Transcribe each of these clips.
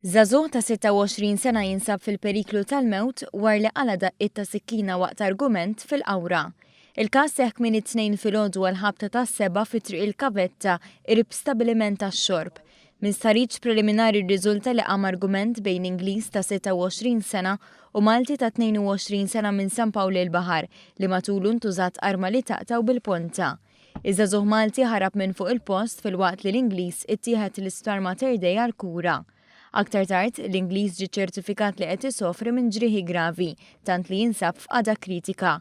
Żagħżugħ ta' 26 sena jinsab fil-periklu tal-mewt wara li qala daqqiet ta' sikkina waqt argument fil-qawra. Il-każ seħħ kmini it-tnejn filgħodu għal ħabta tas-seba' fi triq il-Kavetta qrib stabbiliment tax-xorb. Min stariċ preliminari rriżulta li qam argument bejn Ingliż ta' 26 sena u Malti ta' 22 sena minn San Pawl il-Baħar li matulu ntużat arma li taqtaw bil-ponta. Iż-żagħżugħ Malti ħarab minn fuq il-post fil-waqt li l-Ingliż ittieħed l-isptar Mater Dei għall-kura. Aktar tard, l-Ingliż ġie ċertifikat li qed isofri minn ġrieħi gravi, tant li jinsab f'qada kritika.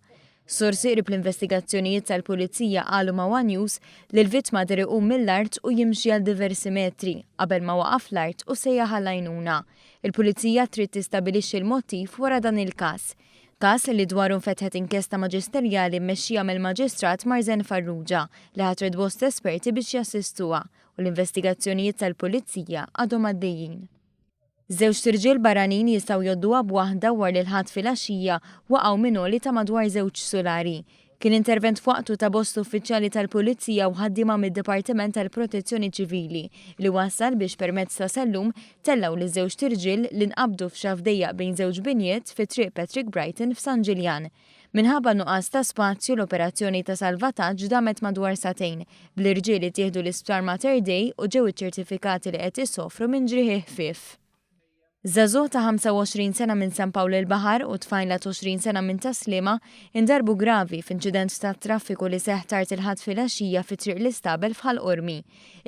Sorsi qrib l-investigazzjonijiet tal-Pulizija qalu ma' One News li l-vittma der iqum mill-art u jimxi għal diversi metri qabel ma waqaf l-art u sejjaħ għall-għajnuna. Il-Pulizija trid tistabilixxi l-mottiv wara dan il-każ. Każ li dwaru nfetħet inkjesta maġisterjali mmexxija mill-Maġistrat Marzen Farrugia li ħatred bost esperti biex jassistuha u l-investigazzjonijiet tal-Pulizija għadhom għaddejjin. Żewġ tirġiel barranin jistgħu jgħodduha b'waħda wara li l-ħadd filgħaxija waqgħu minn għoli ta' madwar 2 sulari. Kien intervent f'waqtu ta' bost uffiċjali tal-Pulizija u ħaddiema mid-Dipartiment tal-Protezzjoni Ċivili li wassal biex permezz ta' sellum tellaw li żewġ tirġiel li nqabdu f'xafdejjaq bejn żewġ binjiet fi triq Patrick Brighton f'San Ġiljan. Minħabba nuqqas ta' spazju l-operazzjoni ta' salvataġġ damet madwar satejn bl-irġieli tieħdu l-isptar Mater Dei u ġew iċċertifikati li qed isofru minn ġrieħi ħfief. Żagħżugħ ta' 25 sena minn San Pawl il-Baħar u tfajla 20 sena minn Taslima indarbu gravi f'inċident ta' traffiku li seħħ tard il-ħadd filgħaxija fi triq l-istabel f'Ħallqormi.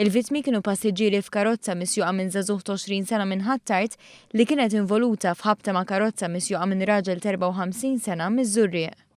Il-vittmi kienu passiġġieri f'karozza misjuqa minn żagħżugħ ta' 20 sena minn Ħattart li kienet involuta f'ħabta ma' karozza misjuqa minn raġel 54 sena miż-Żurrieq.